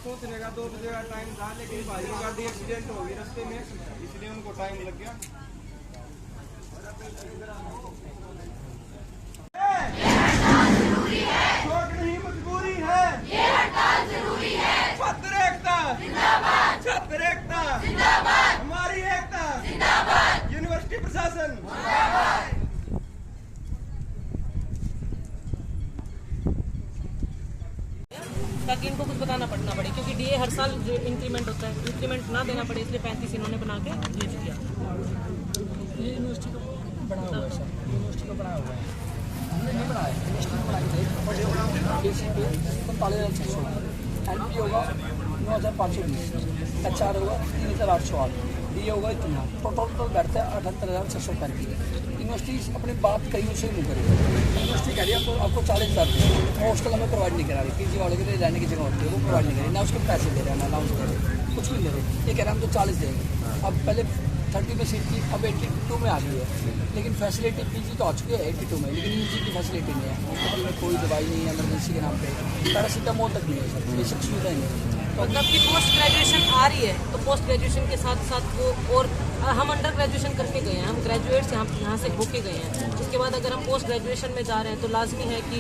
पहुंचने का 2 बजे का टाइम था, लेकिन भाई की गाड़ी एक्सीडेंट हो गई रास्ते में, इसलिए उनको टाइम लग गया। शौक नहीं मजबूरी है, ये हड़ताल जरूरी है। छात्र एकता जिंदाबाद, छात्र एकता जिंदाबाद, हमारी एकता जिंदाबाद, यूनिवर्सिटी प्रशासन जिंदाबाद। ताकि इनको कुछ बताना पड़ना पड़े, क्योंकि डीए हर साल जो इंक्रीमेंट होता है, इंक्रीमेंट ना देना पड़े, इसलिए 35 इन्होंने बना के भेज दिया। ये यूनिवर्सिटी का बना हुआ है सर, यूनिवर्सिटी का बना हुआ है, हमने नहीं बनाया, यूनिवर्सिटी ने बनाई थी। बेसिक पे 45,600, एनपी होगा 9,520, HR होगा 3,808, डीए होगा इतना, तो टोटल बैठता है 78,635। यूनिवर्सिटी अपनी बात कहीं उसे नहीं करेगी। यूनिवर्सिटी कह रही है आपको 40,000 हॉस्टल हमें प्रोवाइड नहीं करा रही, पीजी वालों के लिए रहने की जगह होती है वो प्रोवाइड नहीं करें, ना उसके पैसे दे रहे हैं, ना अनाउंस दे रहे हैं, कुछ भी नहीं दे रहे। ये कह रहे हैं हम तो 40 देंगे। अब पहले 30 में सीट थी, अब 82 में आ गई है, लेकिन फैसिलिटी पीजी तो आ चुकी है 82 में, लेकिन यूजी की फैसिलिटी नहीं है। हॉस्पिटल में कोई दवाई नहीं है इमरजेंसी के नाम पे, पैरासीटामोल तक नहीं है सर, बेसिक सुविधाएं नहीं। मतलब कि पोस्ट ग्रेजुएशन आ रही है, तो पोस्ट ग्रेजुएशन के साथ साथ वो, और हम अंडर ग्रेजुएशन करके गए हैं, हम ग्रेजुएट्स यहाँ से होके गए हैं। उसके बाद अगर हम पोस्ट ग्रेजुएशन में जा रहे हैं तो लाजमी है कि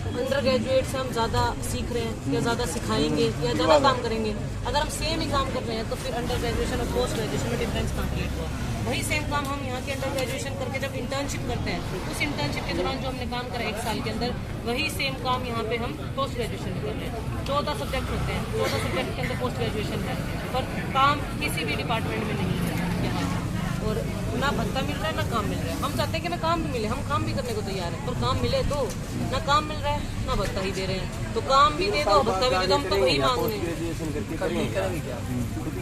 अंडर ग्रेजुएट से हम ज़्यादा सीख रहे हैं या ज़्यादा सिखाएंगे या ज़्यादा काम करेंगे। अगर हम सेम ही काम कर रहे हैं तो फिर अंडर ग्रेजुएशन और पोस्ट ग्रेजुएशन में डिफरेंस कहाँ क्रिएट हुआ। वही सेम काम हम यहाँ के अंडर ग्रेजुएशन करके जब इंटर्नशिप करते हैं, उस इंटर्नशिप के दौरान जो हमने काम करा 1 साल के अंदर, वही सेम काम यहाँ पे हम पोस्ट ग्रेजुएशन में कर रहे हैं। 14 सब्जेक्ट होते हैं, 14 सब्जेक्ट के अंदर पोस्ट ग्रेजुएशन है, पर काम किसी भी डिपार्टमेंट में नहीं है यहाँ, और ना भत्ता मिल रहा है ना काम मिल रहा है। हम चाहते हैं कि हमें काम भी मिले, हम काम भी करने को तैयार है, पर काम मिले तो ना काम मिल रहा है ना भत्ता ही दे रहे हैं। तो काम भी दे दो भत्ता भी दे दो, हम तो वही मांग रहे हैं।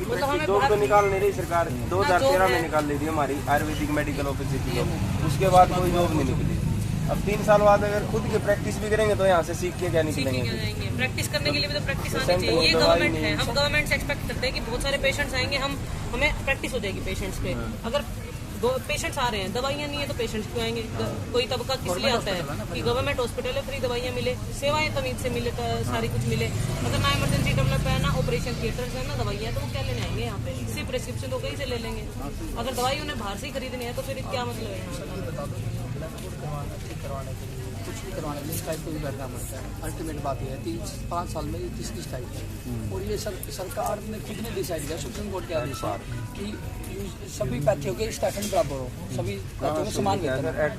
मतलब हमें जॉब तो निकाल नहीं रही सरकार, 2013 में निकाल ली थी हमारी आयुर्वेदिक मेडिकल ऑफिसर की जॉब, उसके बाद कोई जॉब नहीं निकली। अब 3 साल बाद अगर खुद की प्रैक्टिस भी करेंगे तो यहाँ से सीख के क्या निकलेंगे। प्रैक्टिस करने के लिए भी तो प्रैक्टिस आनी चाहिए। ये गवर्नमेंट है, हम गवर्नमेंट से एक्सपेक्ट करते हैं कि बहुत सारे पेशेंट्स आएंगे, हमें प्रैक्टिस हो जाएगी पेशेंट्स पे। अगर पेशेंट्स आ रहे हैं, दवाइयाँ नहीं है तो पेशेंट्स क्यों आएंगे। कोई तबका किस लिए आता है कि गवर्नमेंट हॉस्पिटल है, फ्री दवाइयाँ मिले, सेवाएं तमीज से मिले, सारी कुछ मिले। अगर ना इमरजेंसी डेवलप है, ना ऑपरेशन थिएटर्स है, ना दवाइयाँ, तो वो क्या लेने आएंगे यहाँ पे। सिर्फ प्रेस्क्रिप्शन तो कहीं से ले लेंगे। अगर दवाई उन्हें बाहर से ही खरीदनी है तो फिर क्या मतलब है यहाँ। कुछ भी करवाने के लिए स्ट्राइक को भी बैठना पड़ता है। अल्टीमेट बात यह है 3-5 साल में ये 30 स्ट्राइक है, और ये सरकार ने खुद ने डिसाइड किया, सुप्रीम कोर्ट के आदेश है कि सभी पैथियों के स्टाइपेंड बराबर हो, सभी पैथियों को समान वेतन एट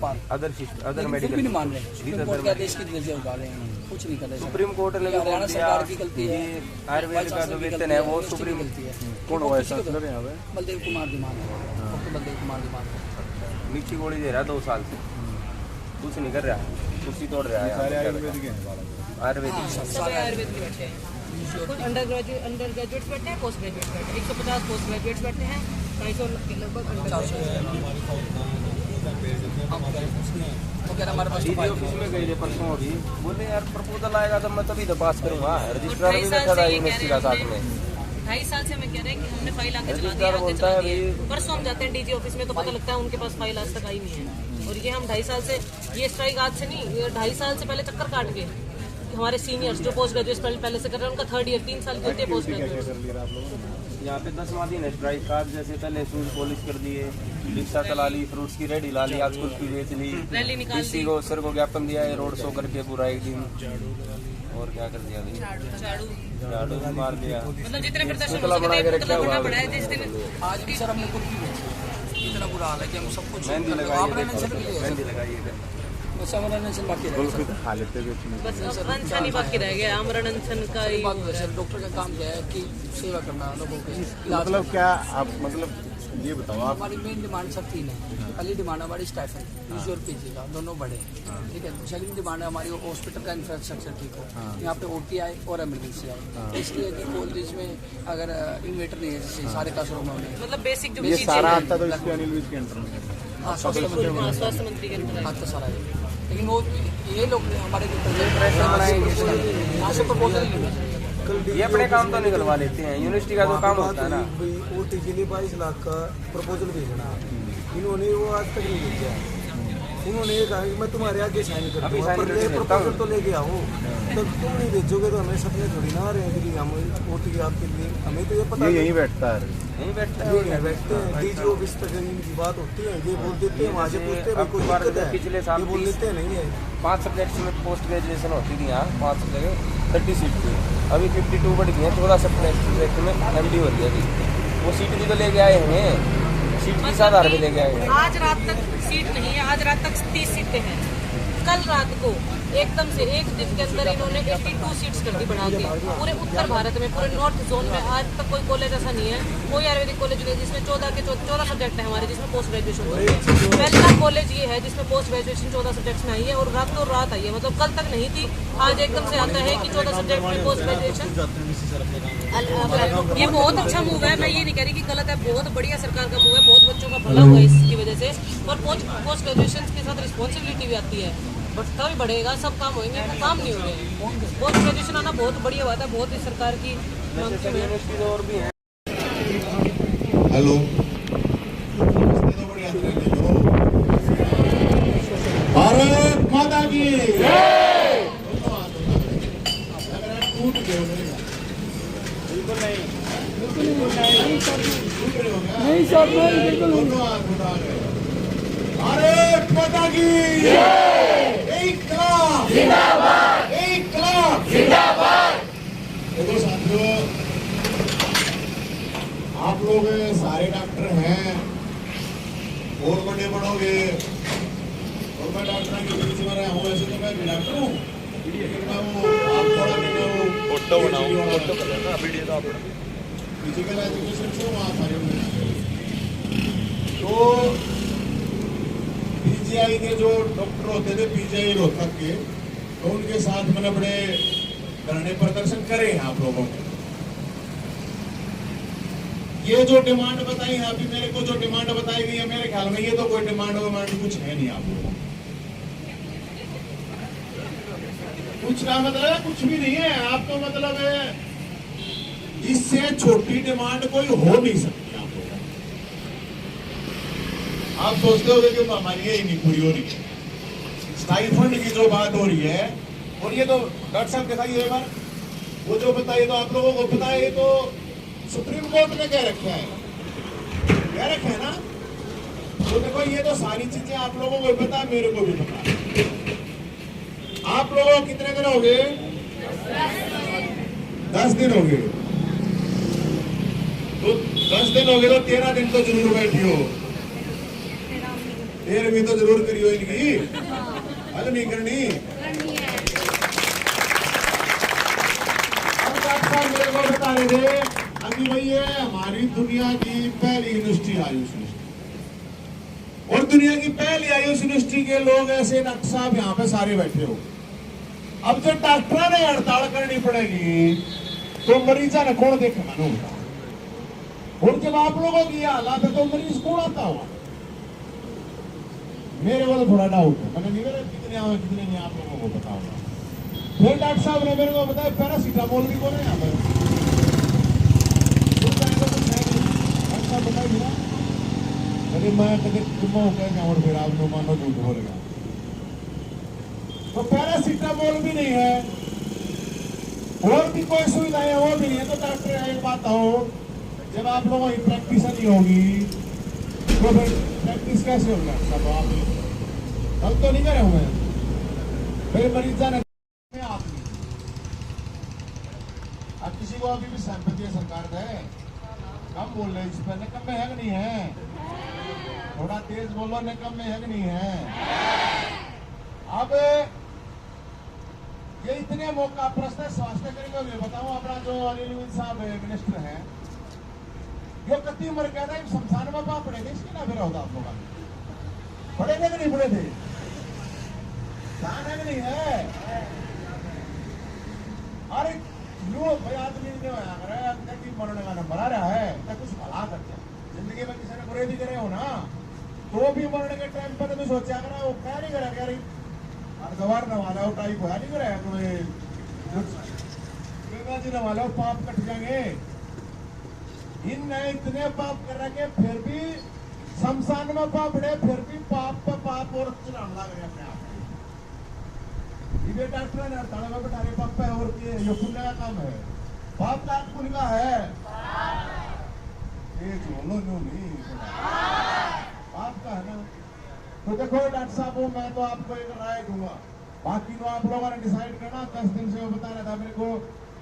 पार अदर मेडिकल भी नहीं मान रहे। सुप्रीम कोर्ट के आदेश की धज्जियां उड़ा रहे हैं, कुछ नहीं कर रहे। सुप्रीम कोर्ट ने हरियाणा सरकार की गलती है, आयुर्वेद का जो वेतन है वो सुप्रीम गलती है। कौन हुआ है? बलदेव कुमार दीमान, डॉक्टर बलदेव कुमार दीमान मीठी गोली दे रहा है 2 साल से, कुछ नहीं कर रहा है, कुर्सी तोड़ रहा है। आयुर्वेदिक सब आयुर्वेद के बैठे हैं, कुछ अंडर ग्रेजुएट्स बैठे हैं, पोस्ट ग्रेजुएट्स बैठे हैं, 150 पोस्ट ग्रेजुएट्स बैठे हैं, 250 के लगभग अंडर ऑफिस में गए थे परसों। अभी बोले यार प्रपोजल आएगा तो मैं तभी तो पास करूँगा। रजिस्ट्रार भी बैठा था यूनिवर्सिटी का साथ में। 2.5 साल से हमें कह रहे हैं कि हमने फाइल आगे चला दी है। परसों हम जाते हैं डीजी ऑफिस में तो पता लगता है उनके पास फाइल आज तक आई नहीं है। और ये हम 2.5 साल से, ये स्ट्राइक आज से नहीं, 2.5 साल से पहले चक्कर काट के हमारे सीनियर्स जो पोस्ट ग्रेजुएट पहले से कर रहे हैं, उनका 3rd ईयर 3 साल होते हैं पोस्ट ग्रेजुएट। यहाँ पे 10वां दिन है स्ट्राइक का। जैसे पहले शूज पॉलिश कर दिए, रिक्शा चला ली, फ्रूट्स की रेडी ला ली, आज कुल्फी बेच ली, रैली निकाल ली, को सर को ज्ञापन दिया है, रोड शो करके पूरा एक दिन। और क्या कर दिया भाई, झाड़ू मार दिया। मतलब जितने प्रदर्शन हो सके, पड़ा है जिस दिन आज भी सर हमने कुल्फी इतना बुरा हाल है कि हम सब कुछ मेहंदी आप लगाइए, टेंशन के लिए मेहंदी लगाइए। बस हमारा टेंशन बाकी रह गया खा लेते हुए बस अब अनशन ही बाकी रह गया, आमरण अनशन का ही बात है सर। डॉक्टर का काम क्या है कि सेवा करना लोगों के इलाज मतलब क्या आप मतलब ये बताओ आप हमारी मेन डिमांड सब तीन है। पहली डिमांड हमारी स्टाइफन पीजी और पीजी का दोनों बढ़े, ठीक है। सेकंड डिमांड है हमारी हॉस्पिटल का इंफ्रास्ट्रक्चर ठीक हो, यहाँ पे OT आए और एमरजेंसी आए। इसलिए कि कॉलेज में अगर इन्वेटर नहीं है जैसे सारे क्लासरूमों में, मतलब बेसिक जो ये चीजें सारा हैं। आता तो इसके अनिल विज के अंडर में हाँ स्वास्थ्य मंत्री हाँ, स्वास्थ्य मंत्री के अंदर है। आता सारा है। लेकिन वो ये लोग हमारे यहाँ से प्रपोजल नहीं है। ये अपने काम तो निकलवा लेते हैं, यूनिवर्सिटी का तो काम होता है ना। OT के लिए 22 लाख का प्रपोजल भेजना है, इन्होंने वो आज तक नहीं भेजा। उन्होंने ये कहा कि मैं तुम्हारे आगे साइन कर अभी दूंगा, sign पर करके ये देता प्रपोजल हूँ। तो लेके आओ। तो तुम नहीं भेजोगे तो हमें सपने थोड़ी ना आ रहे हैं कि हम OT आपके लिए, हमें तो ये पता ये यहीं बैठता है। नहीं बैठता ये है नहीं बैठते हैं। DG ऑफिस तक इनकी बात होती है, ये बोल देते हैं, वहाँ से पूछते हैं भाई कोई अब बार दिक्कत है, पिछले साल ये बोल 30 देते हैं नहीं है। 5 सब्जेक्ट्स में पोस्ट ग्रेजुएशन होती थी यहाँ, 5 जगह 30 सीट थी। अभी 52 बढ़ गई है, 14 सब्जेक्ट में MD हो रही है। वो सीट भी तो लेके आए हैं, सीट 30,000 भी लेके आए हैं। आज रात तक सीट नहीं है, आज रात तक 30 सीटें हैं। कल रात को एकदम से एक दिन के अंदर इन्होंने 82 सीट्स कर दी बढ़ा के। पूरे उत्तर भारत में, पूरे नॉर्थ जोन में आज तक कोई कॉलेज ऐसा नहीं है, कोई आयुर्वेदिक कॉलेज नहीं है जिसमें 14 सब्जेक्ट है हमारे, जिसमें पोस्ट ग्रेजुएशन होती है। पहला कॉलेज ये है जिसमें पोस्ट ग्रेजुएशन 14 सब्जेक्ट्स में आई है, और रातों रात आई है। मतलब कल तक नहीं थी, आज एकदम से आता है कि 14 सब्जेक्ट में पोस्ट ग्रेजुएशन। ये बहुत अच्छा मूव है, मैं ये नहीं कह रही कि गलत है, बहुत बढ़िया सरकार का मूव है, बहुत बच्चों का भला हुआ है इसकी वजह से। और पोस्ट ग्रेजुएशन के साथ रिस्पॉन्सिबिलिटी भी आती है, बढ़ता भी बढ़ेगा, सब काम होंगे, वो काम नहीं हो रहे हैं। पोस्ट ग्रेजुएशन आना बहुत बढ़िया बात है, बहुत ही सरकार की मांग की है। यूनिवर्सिटी तो और भी है। हेलो भारत माता की नहीं सर बिल्कुल भारत माता की इनकलाब जिंदाबाद, इनकलाब जिंदाबाद। देखो साथियों, आप लोग सारे डॉक्टर हैं और बड़े बढ़ोगे, और मैं डॉक्टर की जिंदगी में रहा हूँ। वैसे तो मैं भी डॉक्टर हूँ, लेकिन मैं वो आप थोड़ा नहीं मैं वो फोटो बनाऊँ, फोटो करना वीडियो तो आप फिजिकल एजुकेशन से वहाँ सारे तो PGI के जो डॉक्टर होते थे, PGI रोहतक के, तो उनके साथ मैंने बड़े धरने प्रदर्शन करे हैं आप लोगों को। ये जो डिमांड बताई है अभी मेरे को, जो डिमांड बताई गई है, मेरे ख्याल में ये तो कोई डिमांड कुछ है नहीं आप लोगों को। कुछ का मतलब कुछ भी नहीं है, आप तो मतलब इससे छोटी डिमांड कोई हो नहीं सकती। आप सोचते हो कि हमारी ये नहीं पूरी हो रही, स्टाइफंड की जो बात हो रही है, और ये तो डॉक्टर साहब दिखाइए एक बार, वो जो बताइए तो आप लोगों को पता है, ये तो सुप्रीम कोर्ट ने कह रखा है, कह रखे है ना। तो देखो ये तो सारी चीजें आप लोगों को पता है, मेरे को भी पता है। आप लोगों को कितने दिन हो गए? 10 दिन हो गए। तो 10 दिन हो गए तो 13 दिन तो जरूर बैठी हो, 13वीं तो जरूर करी हो इनकी, हल नहीं करनी। अब डॉक्टर साहब मेरे को बता रहे थे अभी भाई ये हमारी दुनिया की पहली यूनिवर्सिटी आयुष यूनिवर्सिटी, और दुनिया की पहली आयुष यूनिवर्सिटी के लोग ऐसे डॉक्टर साहब यहाँ पे सारे बैठे हो। अब जो डॉक्टरों ने हड़ताल करनी पड़ेगी तो मरीजा ने कौन देखा ना, और जब आप लोगों की हालात है तो मरीज कौन आता होगा? मेरे को तो थोड़ा डाउट है, मैंने नहीं मेरे कितने आए कितने नहीं आप लोगों को पता होगा। फिर डॉक्टर साहब ने मेरे को बताया पैरासीटामोल भी बोले यहाँ पर, डॉक्टर साहब बताइए ना, अरे मैं कभी चुम्मा हो गया और फिर आप लोग मानो झूठ बोल गया। तो पैरासीटामोल भी नहीं है, और भी कोई सुविधा है वो भी नहीं है। तो डॉक्टर एक बात हो, जब आप लोगों की प्रैक्टिस नहीं होगी तो फिर प्रैक्टिस कैसे होगा? सब आप कल तो नहीं करे हुए, फिर मरीजा ने आप अब किसी को अभी भी सैंपल दिया सरकार है, कम बोल रहे हैं इस पर, कम में है कि नहीं है? थोड़ा तेज बोलो, निकम में है कि नहीं है? अब ये इतने मौका प्रश्न स्वास्थ्य करेंगे बताओ, अपना जो अनिल विज साहब मिनिस्टर हैं, जो कति उम्र कहता है शमशान में बाप पड़े थे, इसकी ना फिर होता आप लोग पढ़े थे कि नहीं पढ़े थे? ध्यान है कि नहीं है? अरे लो भाई आदमी ने मरने का नंबर आ रहा है तो कुछ भला करते जिंदगी में किसी ने बुरे भी करे हो ना, तो भी मरने के टाइम पर तुम्हें सोचा करा वो क्या नहीं करा यार, गवार न वाला टाइप होया नहीं करे तुम्हें जी न वाला पाप कट जाएंगे। इन ने इतने पाप कर रखे फिर भी शमशान में पापड़े, फिर भी पाप पर पाप और चढ़ाने लग रहे अपने आप। ये डॉक्टर ने हड़ताल में बैठा रहे पाप है और ये पुण्य का काम है, पाप का पुण्य का है ये बोलो नो नहीं पाप का है ना। तो देखो डॉक्टर साहब मैं तो आपको एक राय दूंगा, बाकी तो आप लोगों ने डिसाइड करना। 10 दिन से वो बता रहा था मेरे को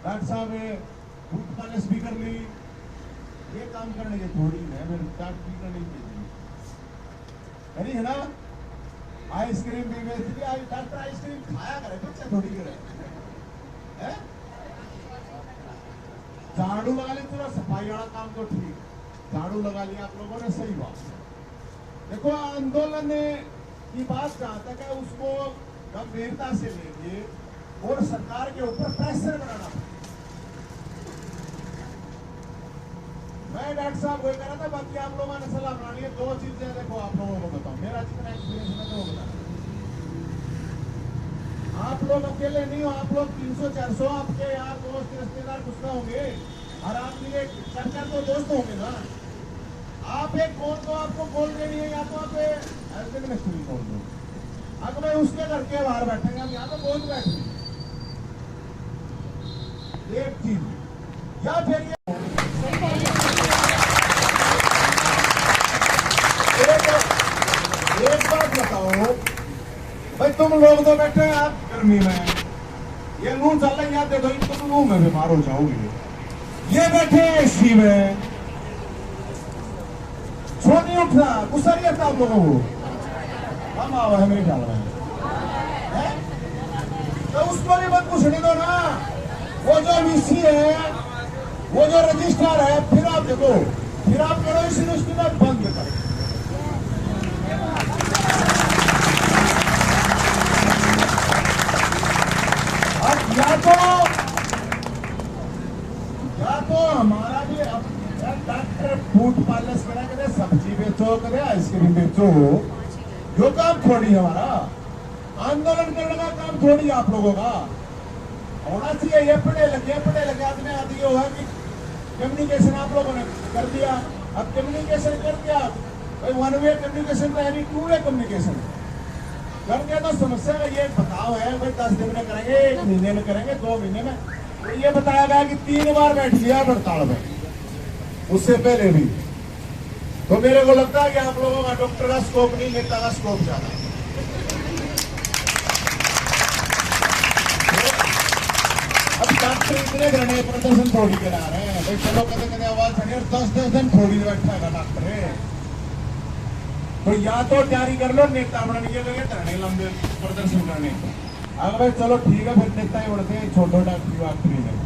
डॉक्टर साहब बूथ पॉलिश भी कर ली, ये काम करने की थोड़ी है मेरे डॉक्टर भी करने की है ना। आइसक्रीम भी बेचती है डॉक्टर, आइसक्रीम खाया करे बच्चा थोड़ी करे है? झाड़ू लगा ली पूरा सफाई वाला काम तो ठीक, झाड़ू लगा लिया आप लोगों ने, सही बात। देखो आंदोलन की बात जहां तक है उसको गंभीरता से लेंगे और सरकार के ऊपर प्रेशर बनाना। मैं डॉक्टर साहब वही कह रहा था, बाकी आप लोगों ने सलाह बना ली। 2 चीजें देखो आप लोगों को बताऊं, मेरा जितना एक्सपीरियंस है वो बता। आप लोग अकेले नहीं हो, आप लोग 300-400 आपके यार दोस्त रिश्तेदार कुछ ना होंगे, हर आदमी के 4-4 तो दोस्त होंगे ना। आप एक बोल दो, आपको बोल देनी है, या तो आप ऐसे मिनिस्टर बोल दो, अगर मैं उसके घर के बाहर बैठेंगे, हम यहाँ पे बोल बैठे एक चीज, या फिर एक बात बताओ भाई, तुम लोग तो बैठे हैं आप गर्मी में, ये लू चल रही है, देखो तुम लू में बीमार हो जाओगे। ये बैठे एसी में, सो नहीं उठना, गुस्सा नहीं आता आप लोगों को? हम आवा है मेरे ख्याल में, तो उसको भी मत पूछने दो ना। वो जो वीसी है, वो जो रजिस्ट्रार है, फिर आप देखो, फिर आप करो इस यूनिवर्सिटी में बंद कर। या तो हमारा भी डॉक्टर फूड पार्लर करें, सब्जी बेचो, करे आइसक्रीम बेचो, जो काम थोड़ी है हमारा। आंदोलन करने का काम थोड़ी आप लोगों का होना चाहिए। ये पढ़े लगे आदमी आदि होगा कि कम्युनिकेशन आप लोगों ने कर दिया, अब कम्युनिकेशन कर दिया भाई, 1 वे कम्युनिकेशन तो यानी 2 वे कम्युनिकेशन कर दिया। तो समस्या का ये बताओ है भाई, 10 दिन में करेंगे, 1 महीने में करेंगे, 2 महीने में? तो ये बताया गया कि 3 बार बैठ लिया हड़ताल में, उससे पहले भी। तो मेरे को लगता है कि आप लोगों का डॉक्टर का स्कोप नहीं, नेता का स्कोप ज्यादा। अब डॉक्टर इतने घने प्रदर्शन थोड़ी करा रहे हैं भाई, चलो कदे आवाज छड़ी, और 10 दिन थोड़ी बैठा है डॉक्टर। तो या तो तैयारी कर लो, नेता बनने के लिए धरने लंबे प्रदर्शन करने। अगर भाई चलो ठीक है, फिर नेता ही बढ़ते हैं, छोटो डॉक्टरी में।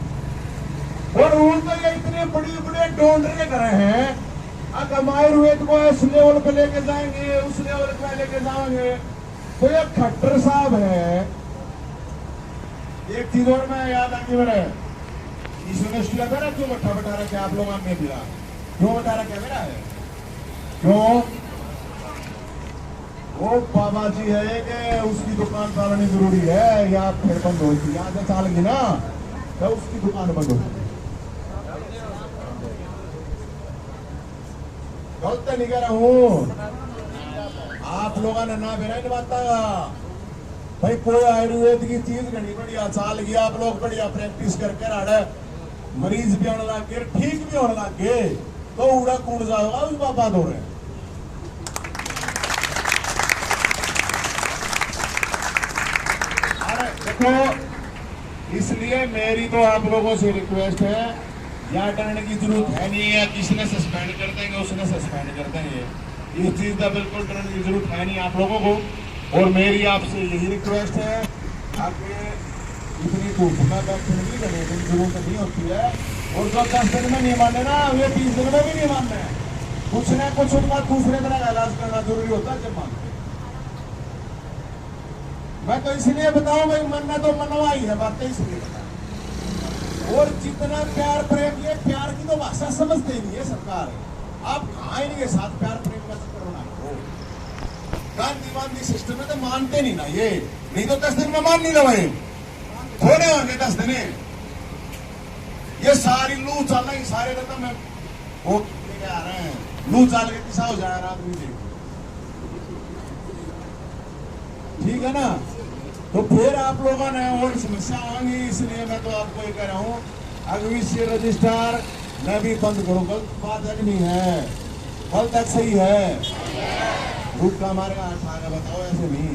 और रूल तो ये इतने बड़े डोंडरे करे हैं, अब हमारे रुएत को इस लेवल पे लेके जाएंगे, उस लेवल पे लेके जाएंगे। तो ये खट्टर साहब है। एक चीज और मैं याद आगे मेरे इस यूनिवर्सिटी का मेरा क्यों बैठा रखे आप लोग ने दिया, क्यों बैठा रखे मेरा है, क्यों? वो बाबा जी है कि उसकी दुकान चलानी जरूरी है, या फिर बंद होगी, यहाँ से चालेगी ना तो उसकी दुकान बंद होगी। गलत नहीं कह रहा हूँ, आप लोगों ने ना बेरा नहीं बात भाई। कोई आयुर्वेद की चीज घनी बढ़िया चाल गया, आप लोग बढ़िया प्रैक्टिस करके रहा, मरीज भी होने लग गए, ठीक भी होने लग गए, तो उड़ा कूड़ जाओगा उस बाबा दो रहे। देखो इसलिए मेरी तो आप लोगों से रिक्वेस्ट है, या डरने की जरूरत है नहीं है, किसने सस्पेंड कर देंगे उसने सस्पेंड कर देंगे, इस चीज का बिल्कुल डरने की जरूरत है नहीं आप लोगों को। और मेरी आपसे यही रिक्वेस्ट है, आपके इतनी धूप में बैठने की जरूरत नहीं होती है। और जो 10 दिन में नहीं माने ना, वे 30 दिन में भी नहीं मानना है। कुछ न कुछ उनका दूसरे तरह का इलाज करना जरूरी होता है जब मानते। मैं तो इसलिए बताऊं भाई, मनना तो मनवा ही है, बातें इसलिए बताऊं। और जितना प्यार प्रेम, ये प्यार की तो भाषा समझते ही नहीं है सरकार। आप कहाँ इनके साथ प्यार प्रेम का चक्कर ना करो। गांधी सिस्टम में तो मानते नहीं ना ये, नहीं तो 10 दिन में मान नहीं रहे, थोड़े होंगे 10 दिन। ये सारी लू चल रही, सारे तो मैं वो लेके आ रहे हैं, लू चाल के किसा हो जाए रात में देख, ठीक है ना। तो फिर आप लोगों ने और समस्या आएंगी, इसलिए मैं तो आपको ये कह रहा हूँ, अगविष्य रजिस्ट्रार मैं भी बंद करूँ। गलत बात है कि नहीं है? कल तक सही है, रूप का हमारे यहाँ आगे बताओ, ऐसे नहीं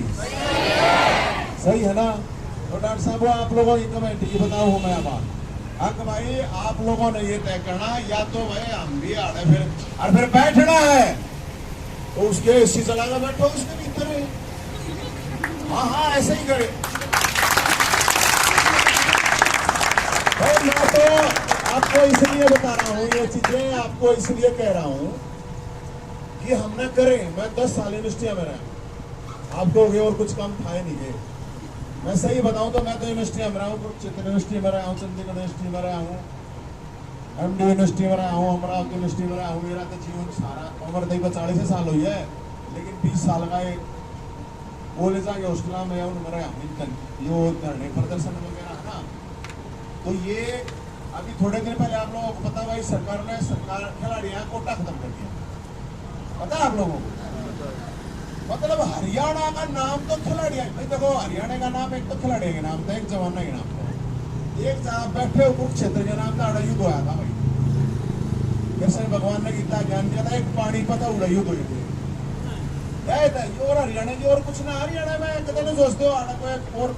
सही है ना। तो डॉक्टर साहब वो आप लोगों की कमेटी की बताओ हूँ मैं बात। हक भाई आप लोगों ने ये तय करना, या तो भाई हम भी आड़े फिर और फिर बैठना है तो उसके एसी चला कर बैठो उसके भीतर। हाँ हाँ ऐसे ही करे। मैं तो आपको इसलिए बता रहा हूँ, ये चीजें आपको इसलिए कह रहा हूँ कि हमने करे। मैं 10 साल यूनिवर्सिटी में रहा, आपको और कुछ काम था नहीं गए। मैं सही बताऊं तो मैं तो यूनिवर्सिटी में रहा हूँ, कुरुक्षेत्र यूनिवर्सिटी में रहा हूँ, चंडीगढ़ यूनिवर्सिटी में रहा हूँ, एमडी यूनिवर्सिटी में रहा हूँ, अमरावती यूनिवर्सिटी में रहा हूँ। मेरा तो जीवन सारा उम्र तो 40 साल हुई है, लेकिन 20 साल का एक कॉलेज आगे हॉस्टल में उनमें रहा हूँ। ये धरने प्रदर्शन वगैरह है ना, तो ये अभी थोड़े दिन पहले आप लोगों को पता भाई सरकार ने खिलाड़ियों कोटा खत्म कर दिया, पता है आप लोगों को? मतलब हरियाणा का नाम तो खिलाड़िया भाई, देखो हरियाणा का नाम एक तो खिलाड़ी के नाम था, एक जवान के नाम था, एक जहाँ बैठे कुरुक्षेत्र के नाम था, युद्ध होया था भाई। कृष्ण भगवान ने गीता ज्ञान दिया था, एक पानीपत उड़ा युद्ध हुई थी। और हरियाणा की और कुछ ना, हरियाणा में कदम नहीं सोचते हो आड़ा कोई और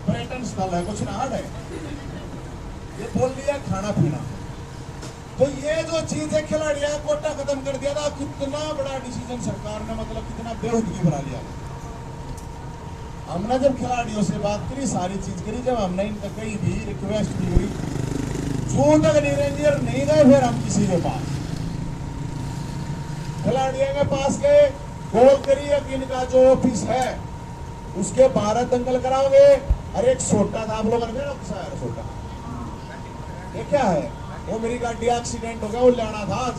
पर्यटन स्थल है, कुछ ना हाड़ है। ये बोल लिया खाना पीना। तो ये जो चीज है खिलाड़ियों कोटा खत्म कर दिया था, कितना बड़ा डिसीजन सरकार ने, मतलब कितना बेहूदगी बना लिया। हमने जब खिलाड़ियों से बात करी, सारी चीज करी, जब हमने इनका कहीं भी रिक्वेस्ट भी करी, जो तक निरंजन नहीं गए, फिर हम किसी के पास खिलाड़ियों के पास गए, कॉल करी कि इनका जो ऑफिस है उसके बाहर दंगल कराओगे। अरे एक सोटा था, आप लोगों ने सोटा ये क्या है? वो मेरी गाड़ी एक्सीडेंट हो गया, वो लेना था आज,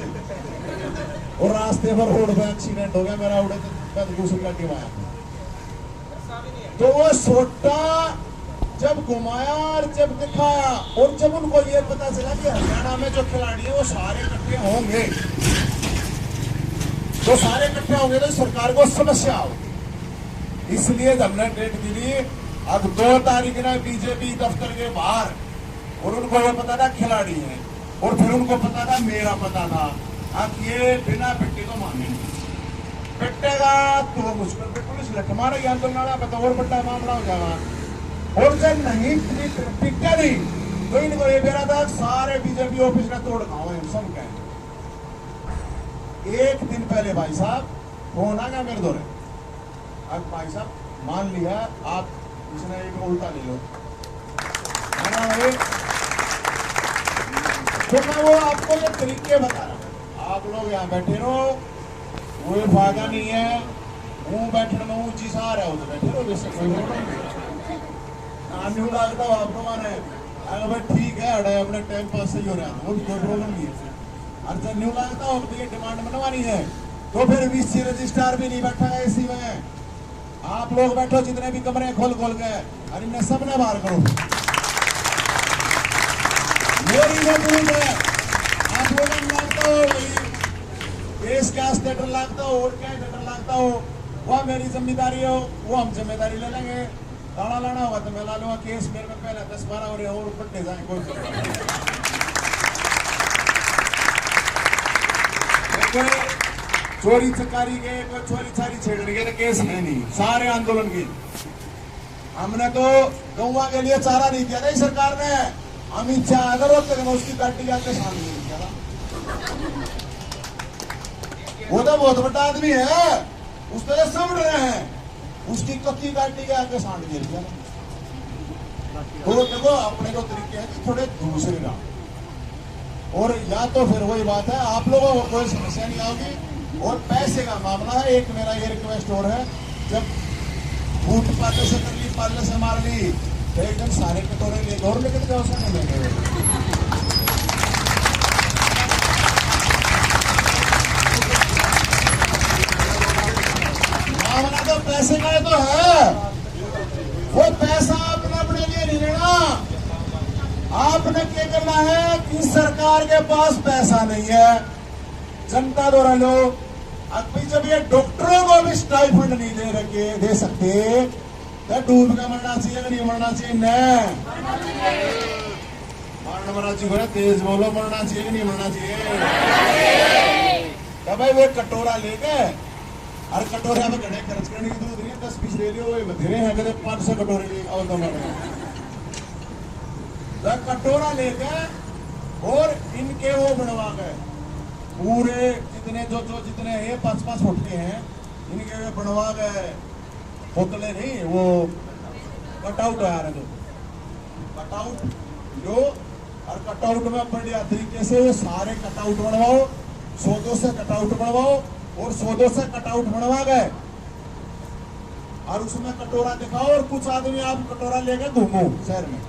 और रास्ते पर रोड पे एक्सीडेंट हो गया मेरा, उड़े तो दूसरी गाड़ी में आया। तो वो सोटा जब घुमाया और जब दिखाया, और जब उनको ये पता चला कि हरियाणा में जो खिलाड़ी है वो सारे इकट्ठे होंगे, तो सारे इकट्ठे होंगे तो सरकार को समस्या होगी। इसलिए हमने डेट दी, अब 2 तारीख ना बीजेपी दफ्तर के बाहर, और उनको ये पता था खिलाड़ी है, और फिर उनको पता था, मेरा पता था, अब ये बिना पिट्टे तो माने पिटेगा तो मुझको पुलिस लट मारेगी, आंदोलन पता और बड़ा मामला हो जाएगा। और जब नहीं पिट्टा नहीं तो इनको ये बेरा था, सारे बीजेपी ऑफिस का तोड़ खाओ सब कहें। एक दिन पहले भाई साहब फोन आ गया मेरे दौरे, अब भाई साहब मान लिया आप इसने एक उल्टा ले लो, तो मैं वो आपको ये तरीके बता रहा हूँ। आप लोग यहाँ बैठे रहो, कोई फायदा नहीं है, वो बैठने में ऊंची सार है, तो बैठे रहो, जैसे कोई नहीं लगता हो आप लोगों ने, अगर भाई ठीक है अड़े अपने टाइम पास सही हो रहा है, वो भी कोई प्रॉब्लम नहीं है। और जब न्यू लगता हो तो ये डिमांड बनवानी है, तो फिर वीसी रजिस्ट्रार भी नहीं बैठा है इसी में। आप लोग बैठो जितने भी कमरे खोल खोल के, और इन्हें सबने बाहर करो। मेरी मजबूत है, आप लोगों को लगता हो देश का डर लगता हो और क्या डर लगता हो, वह मेरी जिम्मेदारी हो, वो हम जिम्मेदारी ले लेंगे। ताला लाना होगा तो मैं ला लूंगा केस, मेरे में पहले 10-12 और पट्टे जाए, कोई चोरी चकारी के, कोई चोरी चारी छेड़ने के केस है नहीं, सारे आंदोलन की। हमने तो गौवा के लिए चारा नहीं किया था सरकार ने, अमित शाह अगर होते उसकी गाड़ी जाके सामने नहीं किया था। वो तो बहुत बड़ा आदमी है, उस तरह समझ रहे हैं, उसकी कच्ची काटी के आके सांड गिर गया। तो देखो अपने को तरीके हैं कि थोड़े दूसरे ना, और या तो फिर वही बात है, आप लोगों को कोई समस्या नहीं आओगी। और पैसे का मामला है, एक मेरा ये रिक्वेस्ट और है, जब फूट पाले से कर ली, पाले से मार ली, तो एकदम सारे कटोरे लेके और लेकर जाओ, सारे लेंगे। मामला तो पैसे का तो है, वो पैसा आपने अपने लिए नहीं लेना। आपने क्या करना है कि सरकार के पास पैसा नहीं है, जनता द्वारा लो। अभी जब ये डॉक्टरों को भी स्टाइफंड नहीं दे सकते, तो डूब के मरना चाहिए कि नहीं मरना चाहिए? मरना चाहिए, तेज बोलो, मरना चाहिए कि नहीं मरना चाहिए? तो भाई वो कटोरा लेके, हर कटोरे में घड़े खर्च करने की दूध नहीं, 10 पीस ले लियो, वो बथेरे हैं, कहते 500 कटोरे लिए और तो कटोरा लेके और इनके वो बनवा गए पूरे जितने जो जितने हैं 5-5 फुट के हैं, इनके वे बनवा गए पुतले, नहीं वो कटआउट आ रहे, कटआउट जो, और कटआउट में बढ़िया तरीके से वो सारे कटआउट बनवाओ, 100-200 कटआउट बनवाओ, और 100-200 कटआउट बनवा गए, और उसमें कटोरा दिखाओ, और कुछ आदमी आप कटोरा लेके घूमो शहर में,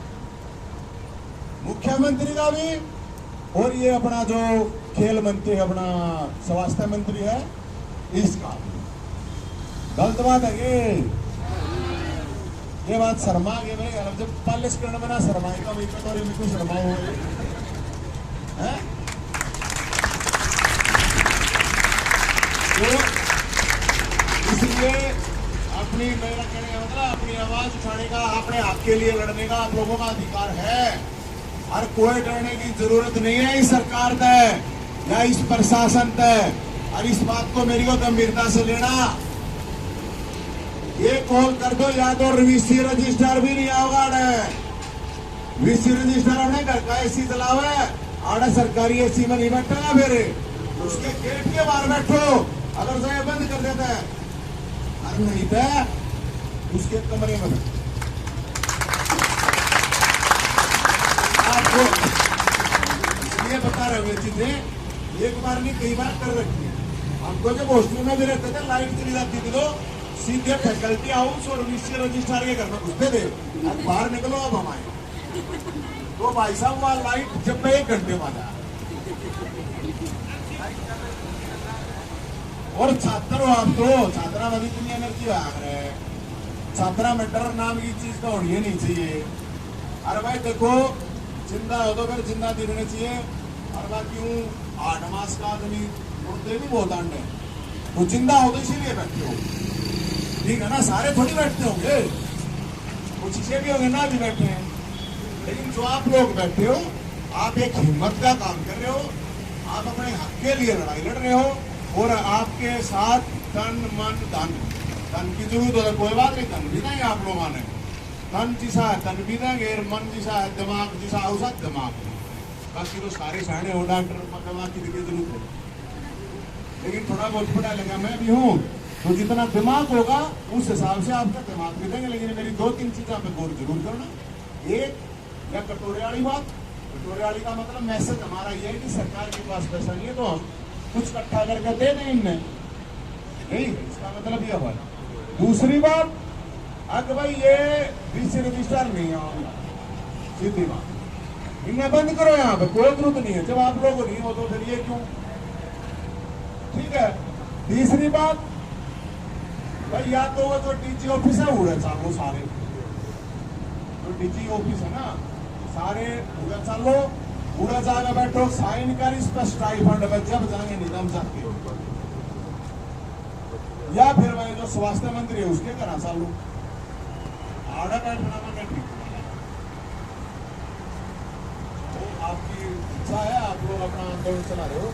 मुख्यमंत्री का भी, और ये अपना जो खेल मंत्री, अपना स्वास्थ्य मंत्री है, इसका गलत बात है ये बात शर्मा के भाई, जब पालिश करने में ना शर्माई का, वही कटोरे में क्यों शर्मा हो है? तो इसलिए अपनी, मेरा कहने का मतलब, अपनी आवाज उठाने का, अपने हक के लिए लड़ने का आप लोगों का अधिकार है, और कोई डरने की जरूरत नहीं है इस सरकार तय या इस प्रशासन तय। और इस बात को मेरी को गंभीरता से लेना, ये कॉल कर दो, या तो वीसी रजिस्टर भी नहीं आओगा, वीसी रजिस्टर अपने घर का एसी चलावे, आड़ा सरकारी एसी में नहीं बैठेगा, फिर उसके गेट के बाहर बैठो, अगर से बंद कर देता है, अरे नहीं तो उसके कमरे में बैठो। आपको इसलिए बता रहे हुए चीजें, एक बार नहीं कई बार कर रखी है। हमको जब हॉस्टल में भी रहते थे, लाइट चली जाती थी तो सीधे फैकल्टी हाउस और वीसी रजिस्ट्रार के घर में घुसते थे, अब बाहर निकलो अब हम आए, तो भाई साहब वहां लाइट जब मैं 1 घंटे बाद आया। और छात्र हो आप, तो छात्रा में इतनी एनर्जी आ रहे, छात्रा में डर नाम की चीज तो होनी नहीं चाहिए। अरे भाई देखो, जिंदा हो तो फिर जिंदा दिखने चाहिए, और बाकी हूँ 8 मास का आदमी उड़ते भी बहुत अंडे, तो जिंदा हो तो इसीलिए बैठते हो, ठीक है ना? सारे थोड़ी बैठते होंगे, कुछ इसे भी होंगे ना भी बैठे हैं, लेकिन जो आप लोग बैठे हो, आप एक हिम्मत का काम कर रहे हो, आप अपने हक के लिए लड़ाई लड़ रहे हो, और आपके साथ तन मन धन की जरूरत है, कोई बात नहीं, धन भी नहीं आप लोगों ने, तन जिसा है तन भी देंगे, मन जिसा है दिमाग जिसा है उसा दिमाग, बाकी तो सारे साढ़े हो डॉक्टर दिमाग की जरूरत है, लेकिन थोड़ा बहुत पढ़ा लगा मैं भी हूँ, तो जितना दिमाग होगा उस हिसाब से आपका दिमाग भी देंगे। लेकिन मेरी 2-3 चीजें पे गौर जरूर करना। एक, या कटोरे वाली बात, कटोरे वाली का मतलब मैसेज हमारा ये है कि सरकार के पास पैसा नहीं है तो हम कुछ इकट्ठा करके दे दें इनमें, नहीं, इसका मतलब ये हुआ। दूसरी बात, अगर भाई ये वीसी रजिस्टर नहीं है, सीधी बात, इन्हें बंद करो, यहाँ पे कोई जरूरत नहीं है, जब आप लोग नहीं हो तो फिर ये क्यों, ठीक है? तीसरी बात भाई, या तो वो जो डीजी ऑफिस है उड़े चालो, सारे जो डीजी ऑफिस है ना, सारे उड़े चालो, उड़े जाकर बैठो, साइन कर इस पर स्टाइफंड में, जब जाएंगे निगम सकते हो, या फिर भाई जो स्वास्थ्य मंत्री है उसके करा चालू, आड़ा बैठना में ठीक, तो आपकी इच्छा है, आप लोग अपना आंदोलन चला रहे हो,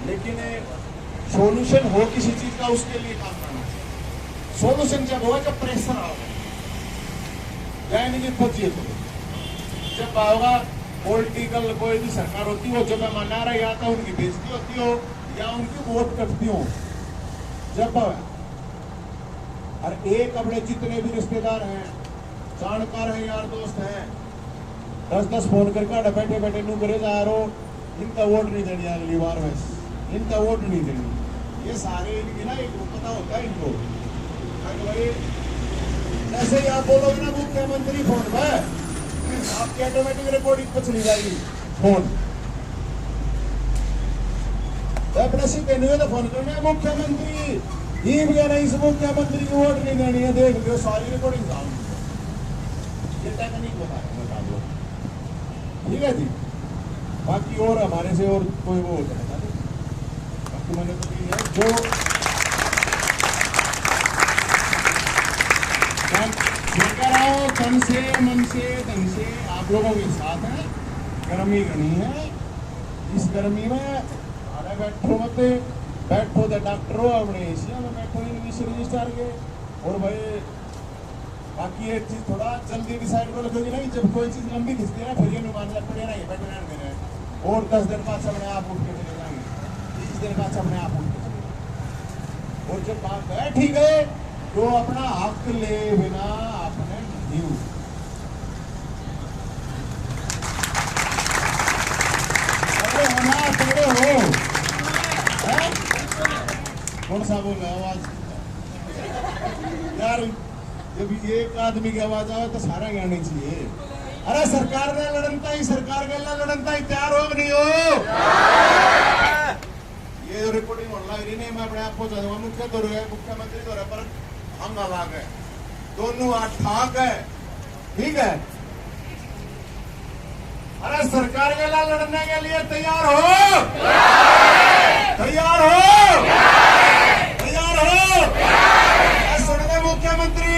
लेकिन सॉल्यूशन हो किसी चीज का, उसके लिए काम करना चाहिए। सॉल्यूशन जब होगा जब प्रेशर आओगे, जाएंगे नहीं खोजिए, तो जब आओगा पॉलिटिकल कोई भी सरकार होती हो, जब मैं मना रहा या तो उनकी बेइज्जती होती हो या उनकी वोट कटती हो, जब और एक अपने जितने भी रिश्तेदार हैं, जानकार हैं, यार दोस्त हैं, 10-10 फोन करके बैठे बैठे नू करे जा रहा हो, इनका वोट नहीं देनी अगली बार, बस इनका वोट नहीं देनी। ये सारे इनकी ना एक पता होता है इनको। भाई ऐसे ही आप बोलोगे ना मुख्यमंत्री फोन पर, आपकी ऑटोमेटिक रिकॉर्डिंग पर चली जाएगी फोन। अपने से कहने तो फोन करना मुख्यमंत्री ये भी नहीं, इस मुख्यमंत्री को वोट नहीं देनी है, देख लो सारी रिकॉर्डिंग जाओ। ये टेक्निक बता दो, ठीक है जी। बाकी और हमारे से और कोई वो होता है बाकी मैंने तो ये है जो मैं कह रहा हूँ, तन से मन से धन से आप लोगों के साथ है। गर्मी घनी है, इस गर्मी में अरे बैठो मत, बैठो तो डॉक्टर हो अपने एशिया में बैठो, इंग्लिश रजिस्ट्रार के। और भाई बाकी एक चीज थोड़ा जल्दी डिसाइड करो, क्योंकि नहीं जब कोई चीज लंबी खिंचती है ना फिर ये नुमान पड़े ना, ये बैठे रहने देना है। और 10 दिन बाद अपने आप उठ के चले जाएंगे, 20 दिन बाद अपने आप उठ के चले जाएंगे। और जब बात बैठ ही गए तो अपना हक ले बिना अपने नहीं उठ। अरे होना तेरे हो कौन सा बोल रहा आवाज यार, जब एक आदमी की आवाज आवे तो सारा गाने चाहिए। अरे सरकार ने लड़नता ही, सरकार के लड़नता ही तैयार हो नहीं हो। ये रिपोर्टिंग ऑनलाइन नहीं, मैं अपने आप को चाहूंगा मुख्य दौर है, मुख्यमंत्री दौर है, पर हम अलग है, दोनों ठाक है, ठीक है। अरे सरकार के लिए लड़ने के लिए तैयार हो, तैयार हो, तैयार हो। सुनते मुख्यमंत्री,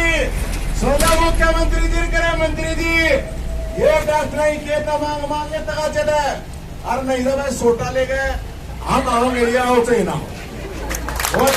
सोना मुख्यमंत्री जी, करे मंत्री जी, ये डॉक्टर नहीं कहता मांग मांग के तका चले, और नहीं तो मैं सोटा ले गए हम आओगे या हो चाहिए ना हो। बहुत